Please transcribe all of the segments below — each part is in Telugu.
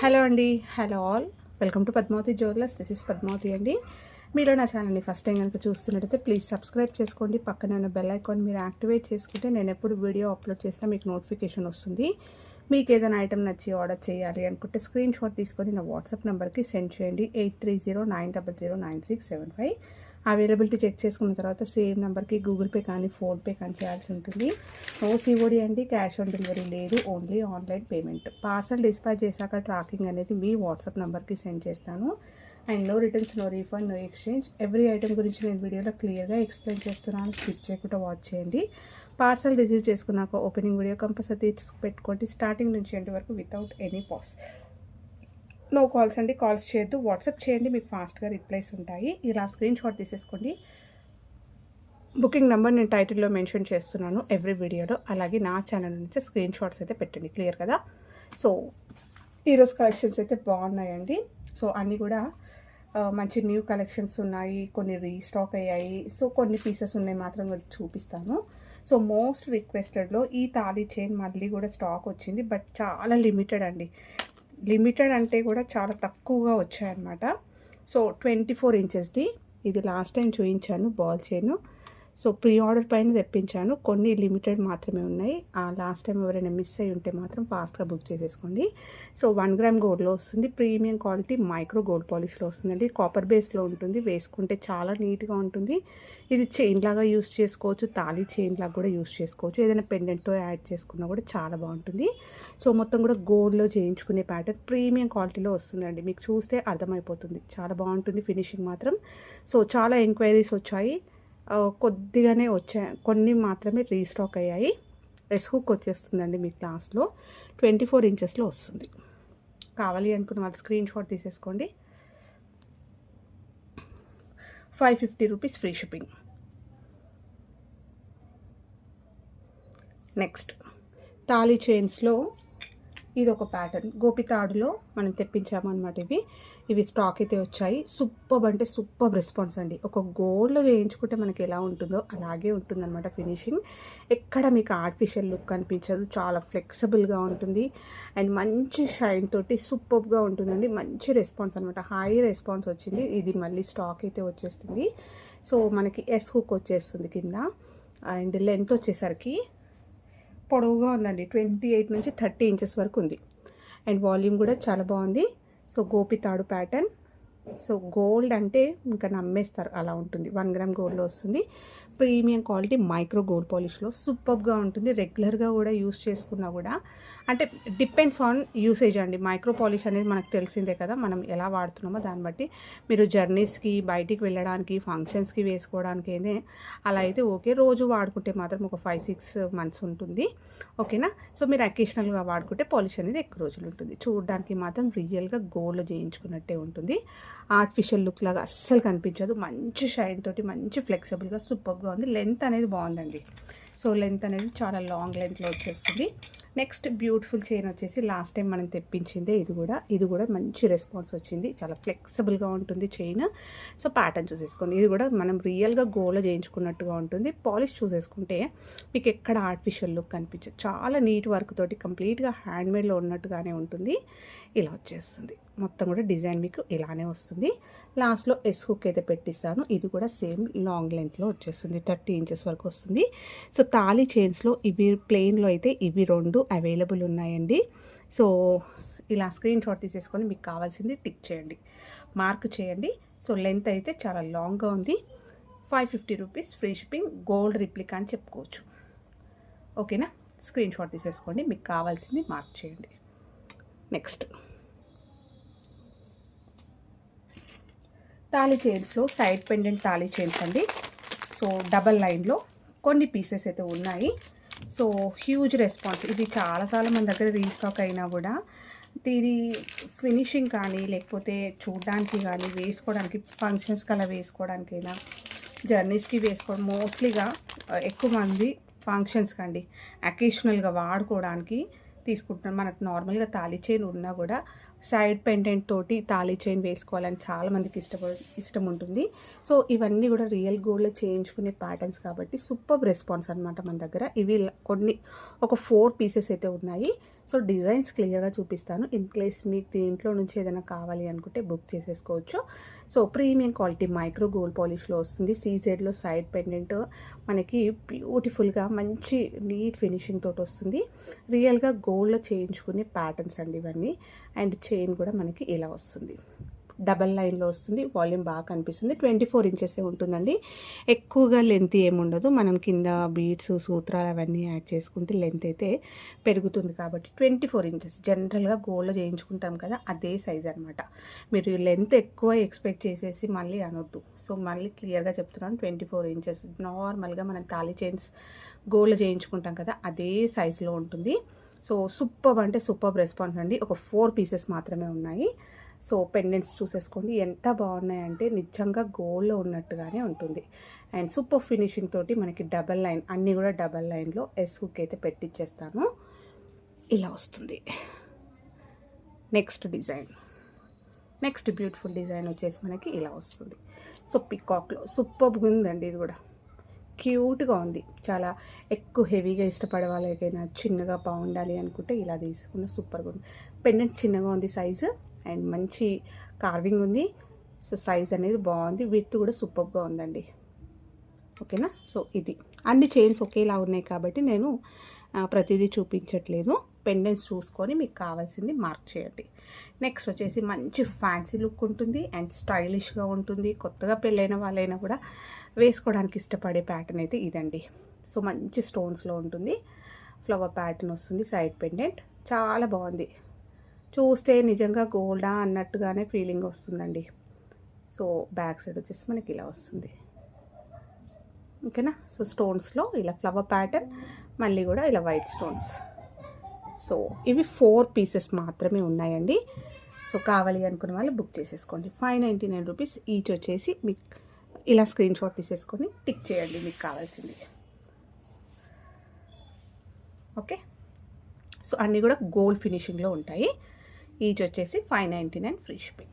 హలో అండి, hello all, welcome to Padmavathi jewellers. This is Padmavathi అండి. మీరు నా ఛానల్ని ఫస్ట్ టైం కనుక చూస్తున్నట్టయితే ప్లీజ్ సబ్స్క్రైబ్ చేసుకోండి. పక్కన ఉన్న బెల్ ఐకాన్ మీరు యాక్టివేట్ చేసుకుంటే నేను ఎప్పుడు వీడియో అప్లోడ్ చేసినా మీకు నోటిఫికేషన్ వస్తుంది. మీకు ఏదైనా ఐటమ్ నచ్చి ఆర్డర్ చేయాలి అనుకుంటే స్క్రీన్ షాట్ తీసుకొని నా వాట్సాప్ నెంబర్కి సెండ్ చేయండి. 8309009675. అవైలబిలిటీ చెక్ చేసుకున్న తర్వాత సేమ్ నెంబర్కి గూగుల్ పే కానీ ఫోన్పే కానీ చేయాల్సి ఉంటుంది. నో సిఓడి అండి, క్యాష్ ఆన్ డెలివరీ లేదు, only online payment. Parcel dispatch చేశాక ట్రాకింగ్ అనేది మీ వాట్సాప్ నెంబర్కి సెండ్ చేస్తాను. And no returns, no refund, no exchange. Every item గురించి నేను వీడియోలో క్లియర్గా ఎక్స్ప్లెయిన్ చేస్తున్నాను. స్కిప్ చేయకుండా వాచ్ చేయండి. పార్సల్ రిసీవ్ చేసుకున్నాక ఓపెనింగ్ వీడియో కంపల్సరీ పెట్టుకోండి స్టార్టింగ్ నుంచి ఎండ్ వరకు without any pause. No calls అండి, కాల్స్ చేయొద్దు, వాట్సాప్ చేయండి, మీకు ఫాస్ట్గా రిప్లైస్ ఉంటాయి. ఇలా స్క్రీన్ షాట్ తీసేసుకోండి. బుకింగ్ నెంబర్ నేను టైటిల్లో మెన్షన్ చేస్తున్నాను ఎవ్రీ వీడియోలో. అలాగే నా ఛానల్ నుంచి స్క్రీన్ షాట్స్ అయితే పెట్టండి, క్లియర్ కదా. సో ఈరోజు కలెక్షన్స్ అయితే బాగున్నాయండి. సో అన్నీ కూడా మంచి న్యూ కలెక్షన్స్ ఉన్నాయి, కొన్ని రీస్టాక్ అయ్యాయి. సో కొన్ని పీసెస్ ఉన్నాయి మాత్రం చూపిస్తాను. సో మోస్ట్ రిక్వెస్టెడ్లో ఈ తాళీ చైన్ మళ్ళీ కూడా స్టాక్ వచ్చింది, బట్ చాలా లిమిటెడ్ అండి. లిమిటెడ్ అంటే కూడా చాలా తక్కువగా వచ్చాయన్నమాట. సో 24 ఇంచెస్ది ఇది లాస్ట్ టైం చూపించాను ball chain. So pre order పైన తెప్పించాను, కొన్ని లిమిటెడ్ మాత్రమే ఉన్నాయి. లాస్ట్ టైం ఎవరైనా మిస్ అయ్యి ఉంటే మాత్రం ఫాస్ట్గా బుక్ చేసేసుకోండి. సో 1 గ్రామ్ గోల్డ్లో వస్తుంది, ప్రీమియం క్వాలిటీ మైక్రో గోల్డ్ పాలిష్లో వస్తుందండి. కాపర్ బేస్లో ఉంటుంది, వేసుకుంటే చాలా నీట్గా ఉంటుంది. ఇది చైన్ లాగా యూస్ చేసుకోవచ్చు, తాళీ చైన్ లాగా కూడా యూస్ చేసుకోవచ్చు, ఏదైనా పెండెంట్తో యాడ్ చేసుకున్నా కూడా చాలా బాగుంటుంది. సో మొత్తం కూడా గోల్డ్లో చేయించుకునే ప్యాటర్న్ ప్రీమియం క్వాలిటీలో వస్తుందండి. మీకు చూస్తే అర్థమైపోతుంది, చాలా బాగుంటుంది ఫినిషింగ్ మాత్రం. సో చాలా ఎంక్వైరీస్ వచ్చాయి, కొద్దిగానే వచ్చాయి, కొన్ని మాత్రమే రీస్టాక్ అయ్యాయి. ఎస్ హుక్ వచ్చేస్తుందండి మీకు లాస్ట్లో 24 ఇంచెస్లో వస్తుంది. కావాలి అనుకున్న వాళ్ళు స్క్రీన్ షాట్ తీసేసుకోండి. 550 rupees free shipping. Next thali చైన్స్లో ఇది ఒక ప్యాటర్న్, గోపితాడులో మనం తెప్పించామన్నమాట. ఇవి స్టాక్ అయితే వచ్చాయి. సూపర్ అంటే సూపర్ రెస్పాన్స్ అండి. ఒక గోల్డ్లో చేయించుకుంటే మనకి ఎలా ఉంటుందో అలాగే ఉంటుందన్నమాట ఫినిషింగ్. ఎక్కడ మీకు ఆర్టిఫిషియల్ లుక్ కనిపించదు, చాలా ఫ్లెక్సిబుల్గా ఉంటుంది అండ్ మంచి షైన్ తోటి సూపర్గా ఉంటుందండి. మంచి రెస్పాన్స్ అనమాట, హై రెస్పాన్స్ వచ్చింది. ఇది మళ్ళీ స్టాక్ అయితే వచ్చేస్తుంది. సో మనకి ఎస్ హుక్ వచ్చేస్తుంది కింద అండ్ లెంత్ వచ్చేసరికి పొడవుగా ఉందండి, 28 నుంచి 30 ఇంచెస్ వరకు ఉంది. అండ్ వాల్యూమ్ కూడా చాలా బాగుంది. సో గోపితాడు ప్యాటర్న్. సో గోల్డ్ అంటే ఇంకా నమ్మేస్తారు, అలా ఉంటుంది. 1 గ్రామ్ గోల్డ్లో వస్తుంది, ప్రీమియం క్వాలిటీ మైక్రో గోల్డ్ పాలిష్లో సూపర్గా ఉంటుంది. రెగ్యులర్గా కూడా యూస్ చేసుకున్నా కూడా అంటే డిపెండ్స్ ఆన్ యూసేజ్ అండి. మైక్రో పాలిష్ అనేది మనకు తెలిసిందే కదా, మనం ఎలా వాడుతున్నామో దాన్ని బట్టి. మీరు జర్నీస్కి, బయటికి వెళ్ళడానికి, ఫంక్షన్స్కి వేసుకోవడానికి అయితే అలా అయితే ఓకే. రోజు వాడుకుంటే మాత్రం ఒక 5-6 మంత్స్ ఉంటుంది, ఓకేనా. సో మీరు అకేషనల్గా వాడుకుంటే పాలిష్ అనేది ఎక్కువ రోజులు ఉంటుంది. చూడడానికి మాత్రం రియల్గా గోల్డ్ చేయించుకున్నట్టే ఉంటుంది, ఆర్టిఫిషియల్ లుక్ లాగా అస్సలు కనిపించదు. మంచి షైన్ తోటి మంచి ఫ్లెక్సిబుల్గా సూపర్గా ఉంది. లెంత్ అనేది బాగుందండి. సో లెంత్ అనేది చాలా లాంగ్ లెంత్లో వచ్చేస్తుంది. నెక్స్ట్ బ్యూటిఫుల్ చైన్ వచ్చేసి లాస్ట్ టైం మనం తెప్పించిందే. ఇది కూడా మంచి రెస్పాన్స్ వచ్చింది, చాలా ఫ్లెక్సిబుల్గా ఉంటుంది చైన్. So pattern చూసేసుకోండి. ఇది కూడా మనం రియల్గా గోల్డ్ చేయించుకున్నట్టుగా ఉంటుంది. పాలిష్ చూసేసుకుంటే మీకు ఎక్కడ ఆర్టిఫిషియల్ లుక్ కనిపించదు, చాలా నీట్ వర్క్ తోటి కంప్లీట్గా హ్యాండ్మేడ్లో ఉన్నట్టుగానే ఉంటుంది. ఇలా వచ్చేస్తుంది మొత్తం కూడా డిజైన్ మీకు ఇలానే వస్తుంది. లాస్ట్లో ఎస్ హుక్ అయితే పెట్టిస్తాను. ఇది కూడా సేమ్ లాంగ్ లెంత్లో వచ్చేస్తుంది, 30 ఇంచెస్ వరకు వస్తుంది. సో తాళీ చైన్స్లో ఇవి ప్లెయిన్లో అయితే ఇవి 2 అవైలబుల్ ఉన్నాయండి. సో ఇలా స్క్రీన్ షాట్ తీసేసుకొని మీకు కావాల్సింది టిక్ చేయండి, మార్క్ చేయండి. సో లెంత్ అయితే చాలా లాంగ్గా ఉంది. 550 rupees free shipping, gold replica అని చెప్పుకోవచ్చు, ఓకేనా. స్క్రీన్ షాట్ తీసేసుకోండి, మీకు కావాల్సింది మార్క్ చేయండి. నెక్స్ట్ తాళీ చైన్స్లో సైడ్ పెండెంట్ తాళీ చైన్స్ అండి. సో డబల్ లైన్లో కొన్ని పీసెస్ అయితే ఉన్నాయి. So huge response. ఇది చాలాసార్లు మన దగ్గర రీస్టాక్ అయినా కూడా దీని ఫినిషింగ్ కానీ లేకపోతే చూడడానికి కానీ వేసుకోవడానికి, ఫంక్షన్స్కి అలా వేసుకోవడానికైనా జర్నీస్కి వేసుకోవడం, మోస్ట్లీగా ఎక్కువ మంది ఫంక్షన్స్కి అండి అకేషనల్గా వాడుకోవడానికి తీసుకుంటున్నాం. మనకు నార్మల్గా తాళీ చైన్ ఉన్నా కూడా సైడ్ పెండెంట్ తోటి తాళీ చైన్ వేసుకోవాలని చాలామందికి ఇష్టం ఉంటుంది. సో ఇవన్నీ కూడా రియల్ గోల్డ్లో చేయించుకునే ప్యాటర్న్స్ కాబట్టి సూపర్ రెస్పాన్స్ అనమాట మన దగ్గర. ఇవి కొన్ని ఒక 4 పీసెస్ అయితే ఉన్నాయి. సో డిజైన్స్ క్లియర్గా చూపిస్తాను. ఇన్ కేస్ మీకు దీంట్లో నుంచి ఏదైనా కావాలి అనుకుంటే బుక్ చేసేసుకోవచ్చు. So premium quality micro gold పాలిష్లో వస్తుంది. సీజెడ్లో సైడ్ పెండెంట్ మనకి బ్యూటిఫుల్గా మంచి నీట్ ఫినిషింగ్ తోటి వస్తుంది. రియల్గా గోల్డ్లో చేయించుకునే ప్యాటర్న్స్ అండి ఇవన్నీ. అండ్ చైన్ కూడా మనకి ఇలా వస్తుంది, డబల్ లైన్లో వస్తుంది. వాల్యూమ్ బాగా కనిపిస్తుంది. 24 ఇంచెసే ఉంటుందండి. ఎక్కువగా లెంత్ ఏముండదు. మనం కింద బీడ్స్ సూత్రాలు అవన్నీ యాడ్ చేసుకుంటే లెంత్ అయితే పెరుగుతుంది కాబట్టి 24 ఇంచెస్ జనరల్గా గోల్డ్లో చేయించుకుంటాం కదా, అదే సైజ్ అనమాట. మీరు లెంత్ ఎక్కువ ఎక్స్పెక్ట్ చేసేసి మళ్ళీ అనొద్దు. సో మళ్ళీ క్లియర్గా చెప్తున్నాను, 24 ఇంచెస్ నార్మల్గా మనం తాళీ చైన్స్ గోల్డ్లో చేయించుకుంటాం కదా, అదే సైజులో ఉంటుంది. సో సూపర్ అంటే సూపర్ రెస్పాన్స్ అండి. ఒక 4 పీసెస్ మాత్రమే ఉన్నాయి. సో పెండెంట్స్ చూసేసుకోండి ఎంత బాగున్నాయంటే నిజంగా గోల్డ్లో ఉన్నట్టుగానే ఉంటుంది. అండ్ సూపర్ ఫినిషింగ్ తోటి మనకి డబల్ లైన్, అన్నీ కూడా డబల్ లైన్లో ఎస్ హుక్ అయితే పెట్టిచ్చేస్తాను. ఇలా వస్తుంది. Next design, next beautiful design వచ్చేసి మనకి ఇలా వస్తుంది. సో పికాక్లో సూపర్గా ఉందండి. ఇది కూడా క్యూట్గా ఉంది. చాలా ఎక్కువ హెవీగా ఇష్టపడే వాళ్ళకైనా చిన్నగా బాగుండాలి అనుకుంటే ఇలా తీసుకున్న సూపర్గా ఉంది. పెండెంట్ చిన్నగా ఉంది సైజు అండ్ మంచి కార్వింగ్ ఉంది. సో సైజ్ అనేది బాగుంది. విడ్త్ కూడా సూపర్గా ఉందండి. ఓకేనా. సో ఇది అన్ని చైన్స్ ఒకేలా ఉన్నాయి కాబట్టి నేను ప్రతిదీ చూపించట్లేదు. పెండెంట్స్ చూసుకొని మీకు కావాల్సింది మార్క్ చేయండి. నెక్స్ట్ వచ్చేసి మంచి ఫ్యాన్సీ లుక్ ఉంటుంది అండ్ స్టైలిష్గా ఉంటుంది. కొత్తగా పెళ్ళైన వాళ్ళైనా కూడా వేసుకోవడానికి ఇష్టపడే ప్యాటర్న్ అయితే ఇదండి. సో మంచి స్టోన్స్లో ఉంటుంది. ఫ్లవర్ ప్యాటర్న్ వస్తుంది. సైడ్ పెండెంట్ చాలా బాగుంది. చూస్తే నిజంగా గోల్డా అన్నట్టుగానే ఫీలింగ్ వస్తుందండి. సో బ్యాక్ సైడ్ వచ్చేసి మనకి ఇలా వస్తుంది. ఓకేనా. సో స్టోన్స్లో ఇలా ఫ్లవర్ ప్యాటర్న్, మళ్ళీ కూడా ఇలా వైట్ స్టోన్స్. సో ఇవి 4 పీసెస్ మాత్రమే ఉన్నాయండి. సో కావాలి అనుకున్న వాళ్ళు బుక్ చేసేసుకోండి. 599 రూపీస్ ఈచ్ వచ్చేసి మీకు ఇలా స్క్రీన్ షాట్ తీసేసుకొని టిక్ చేయండి మీకు కావాల్సింది. ఓకే. సో అన్నీ కూడా గోల్డ్ ఫినిషింగ్లో ఉంటాయి. ఈచ్ వచ్చేసి 599 ఫ్రీ షిప్పింగ్.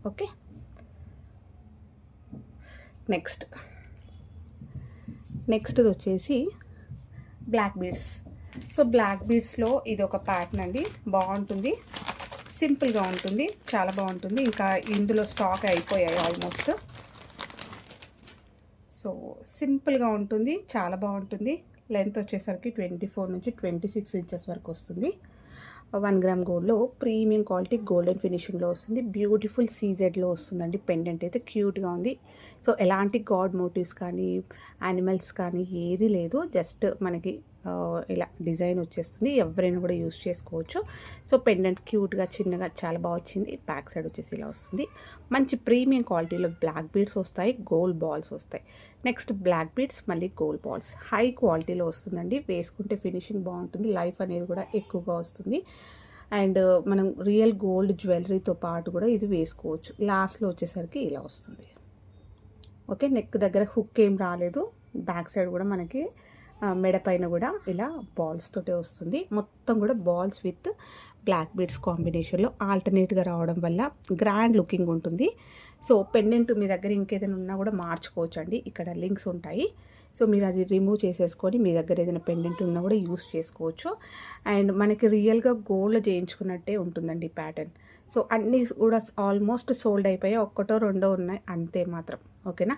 ఓకే. నెక్స్ట్ వచ్చేసి బ్లాక్ బీడ్స్. సో బ్లాక్ బీడ్స్లో ఇది ఒక ప్యాటర్న్ అండి. బాగుంటుంది, సింపుల్గా ఉంటుంది, చాలా బాగుంటుంది. ఇంకా ఇందులో స్టాక్ అయిపోయాయి ఆల్మోస్ట్. సో సింపుల్గా ఉంటుంది, చాలా బాగుంటుంది. లెంత్ వచ్చేసరికి 24 నుంచి 26 ఇంచెస్ వరకు వస్తుంది. 1 గ్రామ్ గోల్డ్లో ప్రీమియం క్వాలిటీ గోల్డెన్ ఫినిషింగ్లో వస్తుంది. బ్యూటిఫుల్ సీజెడ్లో వస్తుందండి. పెండెంట్ అయితే క్యూట్గా ఉంది. సో ఎలాంటి గాడ్ మోటివ్స్ కానీ యానిమల్స్ కానీ ఏది లేదు. జస్ట్ మనకి ఇలా డిజైన్ వచ్చేస్తుంది. ఎవరైనా కూడా యూస్ చేసుకోవచ్చు. సో పెండెంట్ క్యూట్గా చిన్నగా చాలా బాగా వచ్చింది. బ్యాక్ సైడ్ వచ్చేసి ఇలా వస్తుంది. మంచి ప్రీమియం క్వాలిటీలో బ్లాక్ బీడ్స్ వస్తాయి, గోల్డ్ బాల్స్ వస్తాయి. నెక్స్ట్ బ్లాక్ బీడ్స్, మళ్ళీ గోల్డ్ బాల్స్. హై క్వాలిటీలో వస్తుందండి. వేసుకుంటే ఫినిషింగ్ బాగుంటుంది. లైఫ్ అనేది కూడా ఎక్కువగా వస్తుంది. అండ్ మనం రియల్ గోల్డ్ జ్యువెలరీతో పాటు కూడా ఇది వేసుకోవచ్చు. లాస్ట్లో వచ్చేసరికి ఇలా వస్తుంది. ఓకే. నెక్ దగ్గర హుక్ ఏం రాలేదు. బ్యాక్ సైడ్ కూడా మనకి మెడ పైన కూడా ఇలా బాల్స్ తోటే వస్తుంది. మొత్తం కూడా బాల్స్ విత్ బ్లాక్ బీడ్స్ కాంబినేషన్లో ఆల్టర్నేట్గా రావడం వల్ల గ్రాండ్ లుకింగ్ ఉంటుంది. సో పెండెంట్ మీ దగ్గర ఇంకేదైనా ఉన్నా కూడా మార్చుకోవచ్చు అండి. ఇక్కడ లింక్స్ ఉంటాయి. సో మీరు అది రిమూవ్ చేసేసుకొని మీ దగ్గర ఏదైనా పెండెంట్ ఉన్నా కూడా యూస్ చేసుకోవచ్చు. అండ్ మనకి రియల్గా గోల్డ్ చేయించుకున్నట్టే ఉంటుందండి ప్యాటర్న్. సో అన్నీ కూడా ఆల్మోస్ట్ సోల్డ్ అయిపోయాయి. ఒక్కటో రెండో ఉన్నాయి అంతే మాత్రం. ఓకేనా.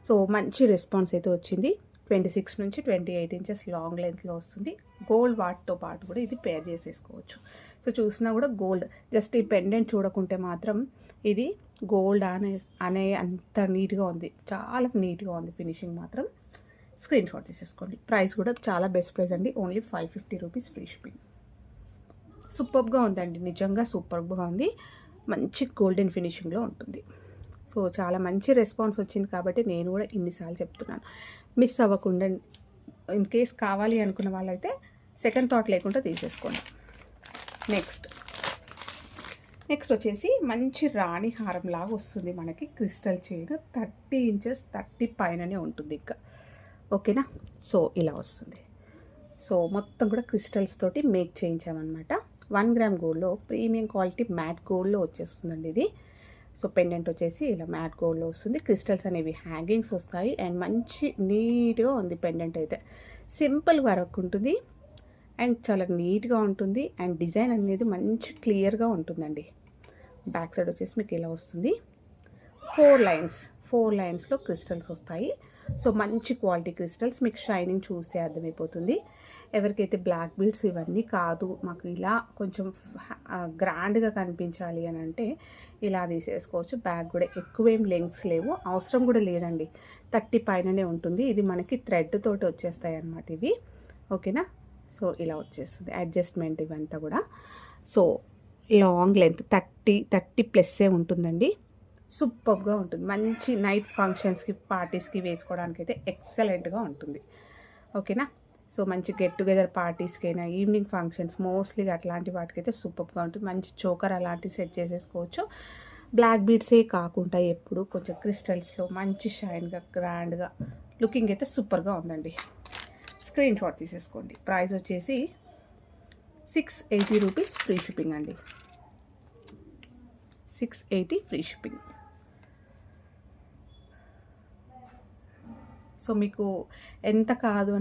సో మంచి రెస్పాన్స్ అయితే వచ్చింది. 26 నుంచి 28 ఇంచెస్ లాంగ్ లెంత్లో వస్తుంది. గోల్డ్ వాటితో పాటు కూడా ఇది పేర్ చేసేసుకోవచ్చు. సో చూసినా కూడా గోల్డ్, జస్ట్ ఈ పెండెంట్ చూడకుంటే మాత్రం ఇది గోల్డ్ అనే అంత నీట్గా ఉంది. చాలా నీట్గా ఉంది ఫినిషింగ్ మాత్రం. స్క్రీన్ షాట్ తీసేసుకోండి. ప్రైస్ కూడా చాలా బెస్ట్ ప్రైస్ అండి. Only 550 rupees free shipping. సూపర్గా ఉందండి. నిజంగా సూపర్గా ఉంది. మంచి గోల్డెన్ ఫినిషింగ్లో ఉంటుంది. సో చాలా మంచి రెస్పాన్స్ వచ్చింది కాబట్టి నేను కూడా ఇన్నిసార్లు చెప్తున్నాను. మిస్ అవ్వకుండా ఇన్ కేస్ కావాలి అనుకున్న వాళ్ళైతే సెకండ్ థాట్ లేకుండా తీసేసుకోండి. నెక్స్ట్ వచ్చేసి మంచి రాణి హారం లాగా వస్తుంది మనకి క్రిస్టల్ చైన్ 30 ఇంచెస్ 30 పైననే ఉంటుంది ఇంకా. ఓకేనా, సో ఇలా వస్తుంది. సో మొత్తం కూడా క్రిస్టల్స్ తోటి మేక్ చేయించామన్నమాట. 1 గ్రామ్ గోల్డ్లో ప్రీమియం క్వాలిటీ మ్యాట్ గోల్డ్లో వచ్చేస్తుందండి ఇది. సో పెండెంట్ వచ్చేసి ఇలా మ్యాట్ గోల్డ్లో వస్తుంది. క్రిస్టల్స్ అనేవి హ్యాంగింగ్స్ వస్తాయి అండ్ మంచి నీట్గా ఉంది పెండెంట్ అయితే. సింపుల్ వర్క్ ఉంటుంది అండ్ చాలా నీట్గా ఉంటుంది అండ్ డిజైన్ అనేది మంచి క్లియర్గా ఉంటుందండి. బ్యాక్ సైడ్ వచ్చేసి మీకు ఇలా వస్తుంది. 4 లైన్స్లో క్రిస్టల్స్ వస్తాయి. సో మంచి క్వాలిటీ క్రిస్టల్స్, మీకు షైనింగ్ చూస్తే అర్థమైపోతుంది. ఎవరికైతే బ్లాక్ బీడ్స్ ఇవన్నీ కాదు, మాకు ఇలా కొంచెం గ్రాండ్గా కనిపించాలి అని అంటే ఇలా తీసేసుకోవచ్చు. బ్యాగ్ కూడా ఎక్కువేం లెంగ్స్ లేవు, అవసరం కూడా లేదండి. 30 పైననే ఉంటుంది. ఇది మనకి థ్రెడ్ తోటి వచ్చేస్తాయి అన్నమాట ఇవి. ఓకేనా, సో ఇలా వచ్చేస్తుంది అడ్జస్ట్మెంట్ ఇవంతా కూడా. సో లాంగ్ లెంత్ 30 ప్లస్సే ఉంటుందండి. సూపర్గా ఉంటుంది. మంచి నైట్ ఫంక్షన్స్కి పార్టీస్కి వేసుకోవడానికి అయితే ఎక్సలెంట్గా ఉంటుంది. ఓకేనా, సో మంచి గెట్ టుగెదర్ పార్టీస్కైనా ఈవినింగ్ ఫంక్షన్స్ మోస్ట్లీ అట్లాంటి వాటికైతే సూపర్గా ఉంటుంది. మంచి చోకర్ అలాంటివి సెట్ చేసేసుకోవచ్చు. బ్లాక్ బీడ్సే కాకుండా ఎప్పుడు కొంచెం క్రిస్టల్స్లో మంచి షైన్గా గ్రాండ్గా లుకింగ్ అయితే సూపర్గా ఉందండి. స్క్రీన్ షాట్ తీసేసుకోండి. ప్రైస్ వచ్చేసి 680 రూపీస్ ఫ్రీ షిప్పింగ్ అండి. 680 ఫ్రీ షిప్పింగ్. సో మీకు ఎంత కాదు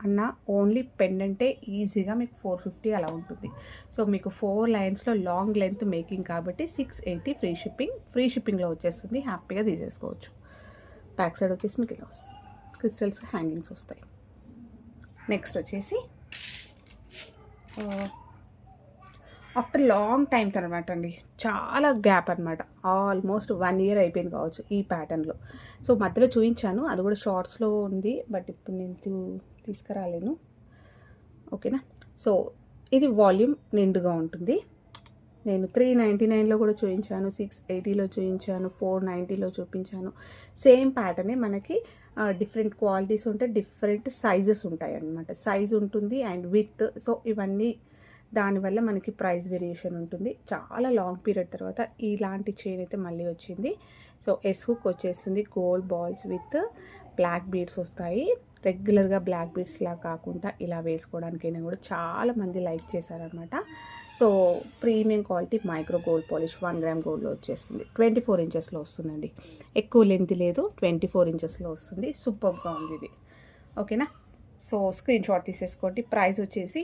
అన్న ఓన్లీ పెండెంటే ఈజీగా మీకు 450 అలా ఉంటుంది. సో మీకు 4 లైన్స్లో లాంగ్ లెంత్ మేకింగ్ కాబట్టి 680 ఫ్రీ షిప్పింగ్. ఫ్రీ షిప్పింగ్లో వచ్చేస్తుంది, హ్యాపీగా తీసేసుకోవచ్చు. బ్యాక్ సైడ్ వచ్చేసి మీకు ఇలా వస్తుంది, క్రిస్టల్స్ హ్యాంగింగ్స్ వస్తాయి. నెక్స్ట్ వచ్చేసి ఆఫ్టర్ లాంగ్ టైం తర్వాత అండి, చాలా గ్యాప్ అనమాట, ఆల్మోస్ట్ 1 ఇయర్ అయిపోయింది కావచ్చు ఈ ప్యాటర్న్లో. సో మధ్యలో చూపించాను, అది కూడా షార్ట్స్లో ఉంది, బట్ ఇప్పుడు నేను తీసుకురాలేను. ఓకేనా, సో ఇది వాల్యూమ్ నిండుగా ఉంటుంది. నేను 399లో కూడా చూపించాను, 680లో చూపించాను, 490లో చూపించాను. సేమ్ ప్యాటర్నే మనకి డిఫరెంట్ క్వాలిటీస్ ఉంటాయి, డిఫరెంట్ సైజెస్ ఉంటాయి అన్నమాట. సైజ్ ఉంటుంది అండ్ విత్. సో ఇవన్నీ దానివల్ల మనకి ప్రైస్ వేరియేషన్ ఉంటుంది. చాలా లాంగ్ పీరియడ్ తర్వాత ఇలాంటి చైన్ అయితే మళ్ళీ వచ్చింది. సో ఎస్ హుక్ వచ్చేసింది, gold balls with black beads వస్తాయి. రెగ్యులర్గా బ్లాక్ బీడ్స్లా కాకుండా ఇలా వేసుకోవడానికైనా కూడా చాలామంది లైక్ చేశారనమాట. So premium quality micro gold polish 1 gram గోల్డ్లో వచ్చేస్తుంది. 24 ఇంచెస్లో వస్తుందండి, ఎక్కువ లెంత్ లేదు, 24 ఇంచెస్లో వస్తుంది. సూపర్గా ఉంది ఇది. ఓకేనా, సో స్క్రీన్ షాట్ తీసేసుకోండి. ప్రైస్ వచ్చేసి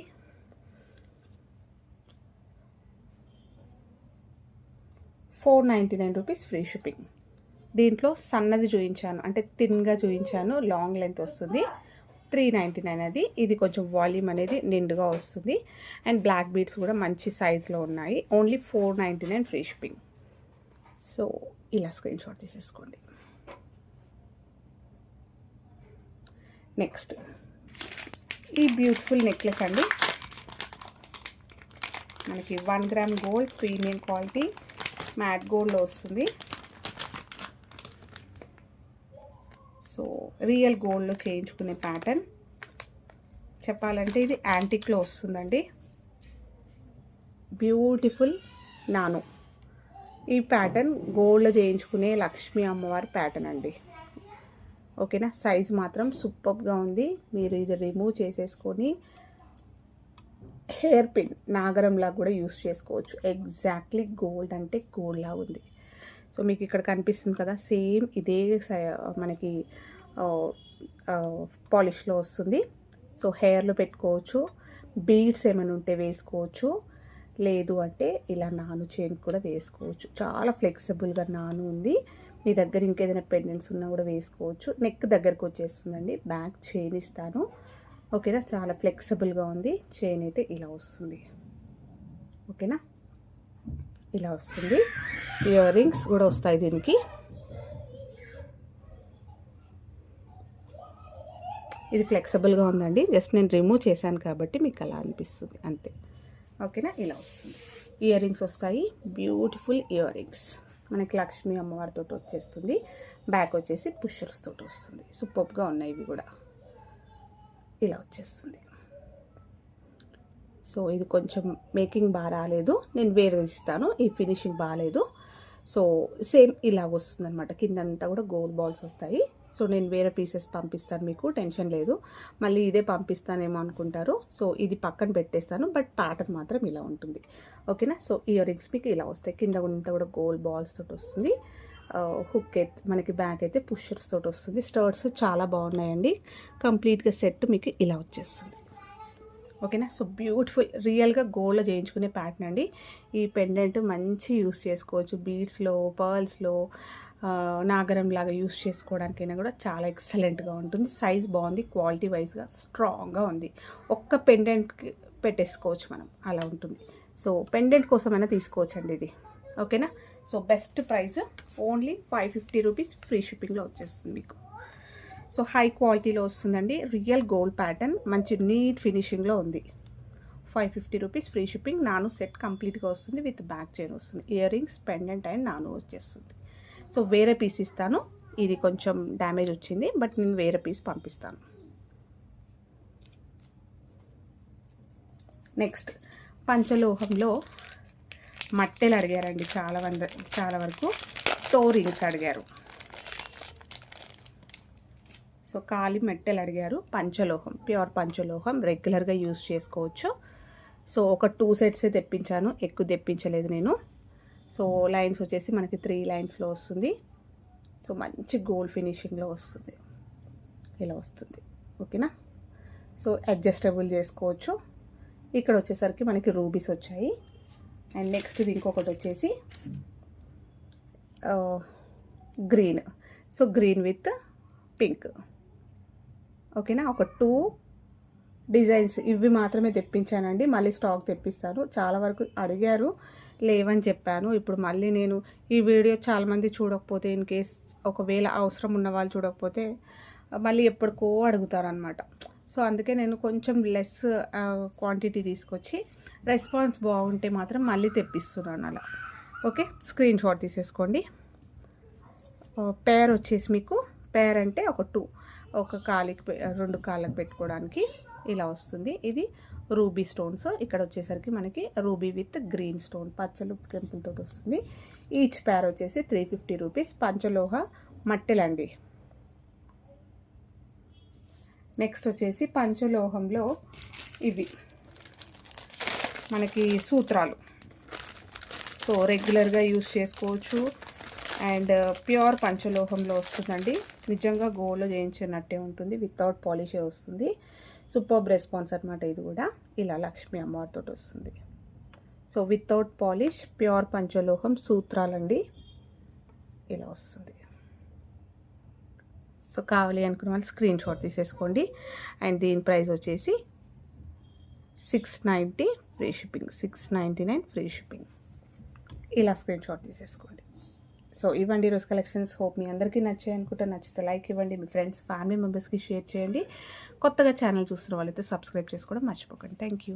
499 రూపీస్ ఫ్రీ షిప్పింగ్. దీంట్లో సన్నది చూపించాను, అంటే థిన్గా చూపించాను, లాంగ్ లెంత్ వస్తుంది. 399 అది. ఇది కొంచెం వాల్యూమ్ అనేది నిండుగా వస్తుంది అండ్ బ్లాక్ బీడ్స్ కూడా మంచి సైజులో ఉన్నాయి. Only 499 free shipping. సో ఇలా స్క్రీన్ షాట్ తీసేసుకోండి. నెక్స్ట్ ఈ బ్యూటిఫుల్ నెక్లెస్ అండి, మనకి 1 gram gold premium quality matte గోల్డ్లో వస్తుంది. సో రియల్ గోల్డ్లో చేయించుకునే ప్యాటర్న్ చెప్పాలంటే ఇది యాంటిక్లో వస్తుందండి. బ్యూటిఫుల్ నాను. ఈ ప్యాటర్న్ గోల్డ్లో చేయించుకునే లక్ష్మీ అమ్మవారి ప్యాటర్న్ అండి. ఓకేనా, సైజ్ మాత్రం సూపర్గా ఉంది. మీరు ఇది రిమూవ్ చేసేసుకొని హెయిర్ పిన్ నాగరంలా కూడా యూస్ చేసుకోవచ్చు. ఎగ్జాక్ట్లీ గోల్డ్ అంటే గోల్డ్లా ఉంది. సో మీకు ఇక్కడ కనిపిస్తుంది కదా, సేమ్ ఇదే మనకి పాలిష్లో వస్తుంది. సో హెయిర్లో పెట్టుకోవచ్చు, బీడ్స్ ఏమైనా ఉంటే వేసుకోవచ్చు, లేదు అంటే ఇలా నాను చైన్ కూడా వేసుకోవచ్చు. చాలా ఫ్లెక్సిబుల్గా నాను ఉంది. మీ దగ్గర ఇంకేదైనా పెండెంట్స్ ఉన్నా కూడా వేసుకోవచ్చు. నెక్ దగ్గరకు వచ్చేస్తుందండి. బ్యాక్ చైన్ ఇస్తాను. ఓకేనా, చాలా ఫ్లెక్సిబుల్గా ఉంది. చైన్ అయితే ఇలా వస్తుంది. ఓకేనా, ఇలా వస్తుంది. ఇయర్ రింగ్స్ కూడా వస్తాయి దీనికి. ఇది ఫ్లెక్సిబుల్గా ఉందండి, జస్ట్ నేను రిమూవ్ చేశాను కాబట్టి మీకు అలా అనిపిస్తుంది అంతే. ఓకేనా, ఇలా వస్తుంది. ఇయర్ రింగ్స్ వస్తాయి, బ్యూటిఫుల్ ఇయర్ రింగ్స్. మనకి లక్ష్మీ అమ్మవారితో వచ్చేస్తుంది. బ్యాక్ వచ్చేసి పుషర్స్ తోటి వస్తుంది. సూపర్గా ఉన్నాయి ఇవి కూడా. ఇలా వచ్చేస్తుంది. సో ఇది కొంచెం మేకింగ్ బాగా రాలేదు, నేను వేరే ఇస్తాను. ఈ ఫినిషింగ్ బాగాలేదు. సో సేమ్ ఇలాగ వస్తుంది అనమాట. కిందంతా కూడా గోల్డ్ బాల్స్ వస్తాయి. సో నేను వేరే పీసెస్ పంపిస్తాను, మీకు టెన్షన్ లేదు. మళ్ళీ ఇదే పంపిస్తానేమో అనుకుంటారు. సో ఇది పక్కన పెట్టేస్తాను, బట్ ప్యాటర్న్ మాత్రం ఇలా ఉంటుంది. ఓకేనా. సో ఇయర్ రింగ్స్ మీకు ఇలా వస్తాయి. కింద కూడా గోల్డ్ బాల్స్ తోటి వస్తుంది. హుక్ అయితే మనకి బ్యాక్ అయితే పుషర్స్ తోటి వస్తుంది. స్టర్ట్స్ చాలా బాగున్నాయండి. కంప్లీట్గా సెట్ మీకు ఇలా వచ్చేస్తుంది. ఓకేనా. సో బ్యూటిఫుల్, రియల్గా గోల్డ్లో చేయించుకునే ప్యాటర్న్ అండి. ఈ పెండెంట్ మంచి యూస్ చేసుకోవచ్చు. బీడ్స్లో, పర్ల్స్లో, నాగరం లాగా యూస్ చేసుకోవడానికైనా కూడా చాలా ఎక్సలెంట్గా ఉంటుంది. సైజ్ బాగుంది, క్వాలిటీ వైజ్గా స్ట్రాంగ్గా ఉంది. ఒక్క పెండెంట్కి పెట్టేసుకోవచ్చు మనం, అలా ఉంటుంది. సో పెండెంట్ కోసమైనా తీసుకోవచ్చు అండి ఇది. ఓకేనా. So best price only 550 rupees, free షిప్పింగ్లో వచ్చేస్తుంది మీకు. సో హై క్వాలిటీలో వస్తుందండి. రియల్ గోల్డ్ ప్యాటర్న్, మంచి నీట్ ఫినిషింగ్లో ఉంది. 550 రూపీస్, ఫ్రీ షిప్పింగ్. నాను సెట్ కంప్లీట్గా వస్తుంది, విత్ బ్యాక్ చైన్ వస్తుంది. ఇయర్ రింగ్స్, పెండెంట్ అండ్ నాను వచ్చేస్తుంది. సో వేరే పీస్ ఇస్తాను. ఇది కొంచెం డ్యామేజ్ వచ్చింది, బట్ నేను వేరే పీస్ పంపిస్తాను. నెక్స్ట్ పంచలోహంలో మట్టెలు అడిగారండి చాలా వరకు. టో రింగ్స్ అడిగారు. సో కాలి మెట్టెలు అడిగారు. పంచలోహం, ప్యూర్ పంచలోహం, రెగ్యులర్గా యూస్ చేసుకోవచ్చు. సో ఒక 2 సెట్సే తెప్పించాను, ఎక్కువ తెప్పించలేదు నేను. సో లైన్స్ వచ్చేసి మనకి 3 లైన్స్లో వస్తుంది. సో మంచి గోల్డ్ ఫినిషింగ్లో వస్తుంది, ఇలా వస్తుంది. ఓకేనా. సో అడ్జస్టబుల్ చేసుకోవచ్చు. ఇక్కడ వచ్చేసరికి మనకి రూబీస్ వచ్చాయి. అండ్ నెక్స్ట్ ఇంకొకటి వచ్చేసి green. So green with pink. ఓకేనా. ఒక 2 డిజైన్స్ ఇవి మాత్రమే తెప్పించానండి. మళ్ళీ స్టాక్ తెప్పిస్తాను. చాలా వరకు అడిగారు, లేవని చెప్పాను. ఇప్పుడు మళ్ళీ నేను ఈ వీడియో చాలామంది చూడకపోతే, ఇన్ కేస్ ఒకవేళ అవసరం ఉన్న వాళ్ళు చూడకపోతే మళ్ళీ ఎప్పటికో అడుగుతారనమాట. సో అందుకే నేను కొంచెం లెస్ క్వాంటిటీ తీసుకొచ్చి రెస్పాన్స్ బాగుంటే మాత్రం మళ్ళీ తెప్పిస్తున్నాను అలా. ఓకే. స్క్రీన్ షాట్ తీసేసుకోండి. పేర్ వచ్చేసి మీకు, పేర్ అంటే ఒక 2, ఒక కాలికి 2 కాళ్ళకి పెట్టుకోవడానికి ఇలా వస్తుంది. ఇది రూబీ స్టోన్స్. ఇక్కడ వచ్చేసరికి మనకి రూబీ విత్ గ్రీన్ స్టోన్, పచ్చలు కెంపులతో వస్తుంది. ఈచ్ పేర్ వచ్చేసి 350 రూపీస్. పంచలోహ మట్టెలండి. నెక్స్ట్ వచ్చేసి పంచలోహంలో ఇవి మనకి సూత్రాలు. సో రెగ్యులర్గా యూస్ చేసుకోవచ్చు. అండ్ ప్యూర్ పంచలోహంలో వస్తుందండి. నిజంగా గోల్డ్లో చేయించినట్టే ఉంటుంది, వితౌట్ పాలిషే వస్తుంది. సూపర్బ్ రెస్పాన్స్ అనమాట. ఇది కూడా ఇలా లక్ష్మీ అమ్మవారితో వస్తుంది. సో వితౌట్ పాలిష్, ప్యూర్ పంచలోహం సూత్రాలండి, ఇలా వస్తుంది. సో కావాలి అనుకున్న వాళ్ళు స్క్రీన్ షాట్ తీసేసుకోండి. అండ్ దీని ప్రైస్ వచ్చేసి 690 ఫ్రీ షిప్పింగ్, 699 ఫ్రీ షిప్పింగ్. ఇలా స్క్రీన్ షాట్ తీసేసుకోండి. సో ఇవ్వండి ఈరోజు కలెక్షన్స్. హోప్ మీ అందరికీ నచ్చాయి అనుకుంటా. నచ్చితే లైక్ ఇవ్వండి, మీ ఫ్రెండ్స్, ఫ్యామిలీ మెంబర్స్కి షేర్ చేయండి. కొత్తగా ఛానల్ చూస్తున్న వాళ్ళైతే సబ్స్క్రైబ్ చేసుకోవడం మర్చిపోకండి. Thank you.